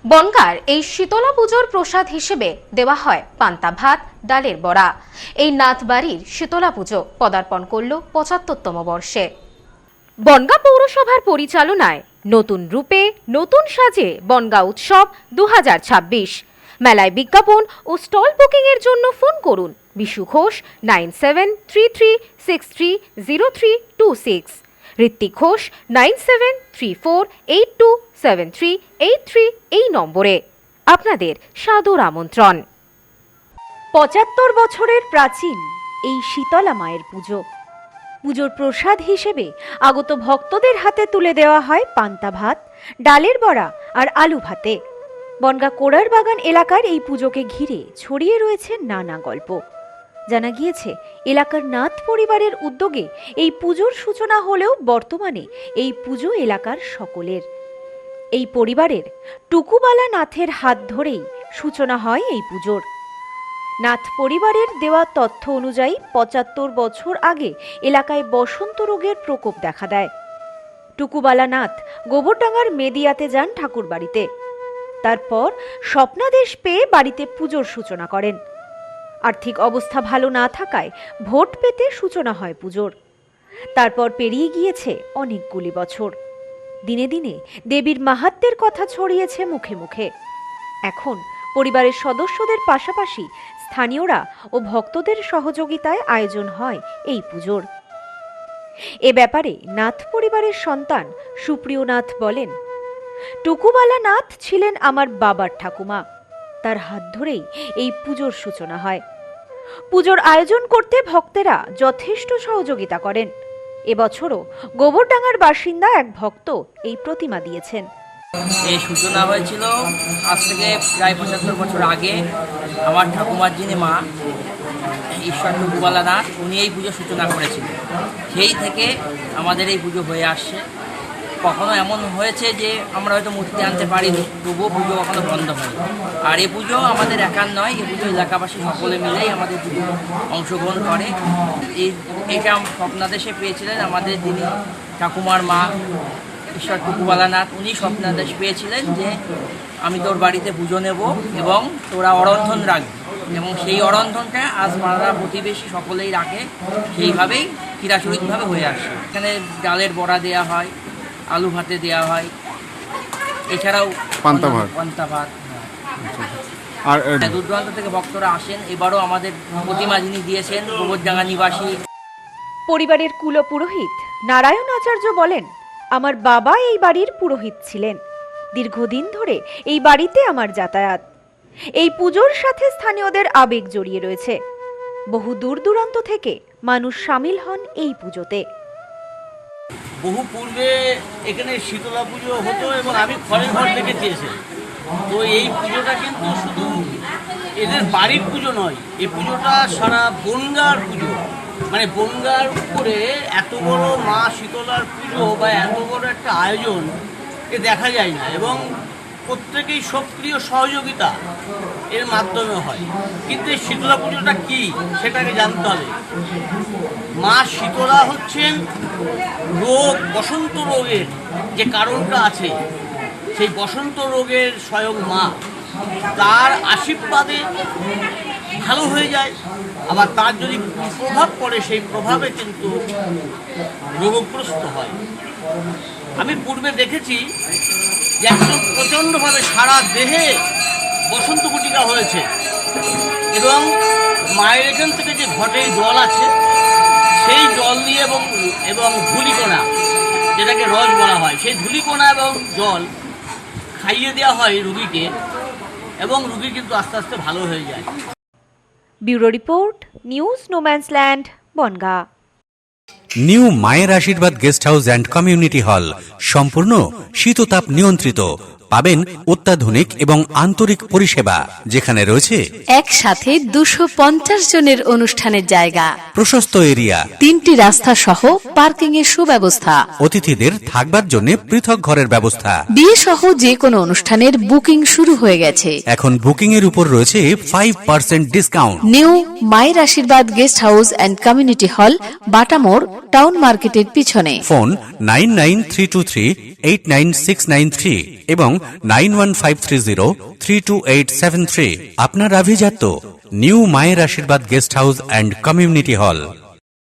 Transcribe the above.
বনগাঁর এই শীতলা পুজোর প্রসাদ হিসেবে দেওয়া হয় পান্তা ভাত, ডালের বড়া। এই নাথবাড়ির শীতলা পুজো পদার্পণ করল ৭৫তম বর্ষে। বনগাঁ পৌরসভার পরিচালনায় নতুন রূপে নতুন সাজে বনগাঁ উৎসব ২০২৬। মেলায় বিজ্ঞাপন ও স্টল বুকিং এর জন্য ফোন করুন বিশু ঘোষ 9733630326, ঋত্বিক ঘোষ 9734827383 এই নম্বরে। আপনাদের সাদর আমন্ত্রণ। ৭৫ বছরের প্রাচীন এই শীতলা মায়ের পুজো। পুজোর প্রসাদ হিসেবে আগত ভক্তদের হাতে তুলে দেওয়া হয় পান্তা ভাত, ডালের বড়া আর আলু ভাতে। বনগাঁ কোড়ার বাগান এলাকার এই পুজোকে ঘিরে ছড়িয়ে রয়েছে নানা গল্প। জানা গিয়েছে এলাকার নাথ পরিবারের উদ্যোগে এই পুজোর সূচনা হলেও বর্তমানে এই পুজো এলাকার সকলের। এই পরিবারের টুকুবালা নাথের হাত ধরেই সূচনা হয় এই পুজোর। নাথ পরিবারের দেওয়া তথ্য অনুযায়ী ৭৫ বছর আগে এলাকায় বসন্ত রোগের প্রকোপ দেখা দেয়। টুকুবালা নাথ গোবরডাঙ্গার মেদিয়াতে যান ঠাকুর বাড়িতে। তারপর স্বপ্নাদেশ পেয়ে বাড়িতে পুজোর সূচনা করেন। আর্থিক অবস্থা ভালো না থাকায় ভোট পেতে সূচনা হয় পুজোর। তারপর পেরিয়ে গিয়েছে অনেকগুলি বছর। দিনে দিনে দেবীর মাহাত্ম্যের কথা ছড়িয়েছে মুখে মুখে। এখন পরিবারের সদস্যদের পাশাপাশি স্থানীয়রা ও ভক্তদের সহযোগিতায় আয়োজন হয় এই পুজোর। এ ব্যাপারে নাথ পরিবারের সন্তান সুপ্রিয় নাথ বলেন, টুকুবালা নাথ ছিলেন আমার বাবার ঠাকুমা। তার হাত ধরেই এই পুজোর সূচনা হয়। পুজোর আয়োজন করতে ভক্তেরা যথেষ্ট সহযোগিতা করেন। এবছরও গোবরডাঙ্গার বাসিন্দা এক ভক্ত এই প্রতিমা দিয়েছেন। এই সূচনা হয়েছিল আজ থেকে প্রায় ৭৫ বছর আগে। আমার ঠাকুমার যিনি মা ঈশ্বর টুকুবালা নাথ, উনি এই পুজোর সূচনা করেছিলেন। সেই থেকে আমাদের এই পুজো হয়ে আসছে। কখনো এমন হয়েছে যে আমরা হয়তো মূর্তি আনতে পারিনি, তবুও পুজো কখনো বন্ধ হয়নি। আর এই পুজো আমাদের একার নয়, এই পুজো এলাকাবাসী সকলে মিলেই আমাদের পুজো অংশগ্রহণ করে। এটা স্বপ্নাদেশে পেয়েছিলেন আমাদের যিনি ঠাকুমার মা ঈশ্বর টুকুবালা নাথ। উনি স্বপ্নাদেশ পেয়েছিলেন যে আমি তোর বাড়িতে পুজো নেব এবং তোরা অরন্ধন রাখবি, এবং সেই অরন্ধনটা আজ পাড়া প্রতিবেশী সকলেই রাখে। সেইভাবেই চিরাচরিতভাবে হয়ে আসে। এখানে ডালের বড়া দেওয়া হয়, আলু ভাতে দেওয়া হয়, এছাড়াও পান্তা ভাত। আর দূর দূরান্ত থেকে ভক্তরা আসেন। এবারও আমাদের প্রতিমা যিনি দিয়েছেন গোবরডাঙ্গা নিবাসী। পরিবারের কুলপুরোহিত নারায়ণ আচার্য বলেন, আমার বাবা এই বাড়ির পুরোহিত ছিলেন। দীর্ঘদিন ধরে এই বাড়িতে আমার যাতায়াত। এই পুজোর সাথে স্থানীয়দের আবেগ জড়িয়ে রয়েছে। বহু দূর দূরান্ত থেকে মানুষ সামিল হন এই পুজোতে। বহু পূর্বে এখানে শীতলা পুজো হতো এবং আমি ঘরে ঘর দেখেছি এসে। তো এই পুজোটা কিন্তু শুধু এদের বাড়ির পুজো নয়, এই পুজোটা সারা বনগাঁর পুজো। মানে বনগাঁর উপরে এত বড় মা শীতলার পুজো বা এত বড় একটা আয়োজন এ দেখা যায় না, এবং প্রত্যেকেই সক্রিয় সহযোগিতা এর মাধ্যমে হয়। কিন্তু এই শীতলা পুজোটা কি সেটাকে জানতে হবে। মা শীতলা হচ্ছেন রোগ, বসন্ত রোগের যে কারণটা আছে, সেই বসন্ত রোগের স্বয়ং মা। তার আশীর্বাদে ভালো হয়ে যায়, আবার তার যদি প্রভাব পড়ে সেই প্রভাবে কিন্তু রোগগ্রস্ত হয়। আমি পূর্বে দেখেছি যে একদম প্রচণ্ডভাবে সারা দেহে বসন্ত গুটিকা হয়েছে, এবং মায়ের এখান থেকে যে ঘটের জল আছে সেই জল দিয়ে এবং ধূলিকণা, যেটাকে রস বলা হয়, সেই ধূলিকণা এবং জল খাইয়ে দেওয়া হয় রুগীকে, এবং রুগী কিন্তু আস্তে আস্তে ভালো হয়ে যায়। Bureau report, news no man's land, Bongaon. New মায়ের আশীর্বাদ guest house and community hall সম্পূর্ণ শীততাপ নিয়ন্ত্রিত। পাবেন অত্যাধুনিক এবং আন্তরিক পরিষেবা, যেখানে রয়েছে একসাথে 250 জনের অনুষ্ঠানের জায়গা, প্রশস্ত এরিয়া, 3টি রাস্তা সহ পার্কিং এর সুব্যবস্থা, অতিথিদের থাকবার জন্য পৃথক ঘরের ব্যবস্থা। বিয়ে সহ যে কোনো অনুষ্ঠানের বুকিং শুরু হয়ে গেছে। এখন বুকিং এর উপর রয়েছে 5% ডিসকাউন্ট। নিউ মায়ের আশীর্বাদ guest house and community hall, বাটামোড়, town মার্কেটের পিছনে। ফোন 9932389693 এবং 9153032873। আপনার আভিজাত্য নিউ মায়ের আশীর্বাদ guest house and community hall.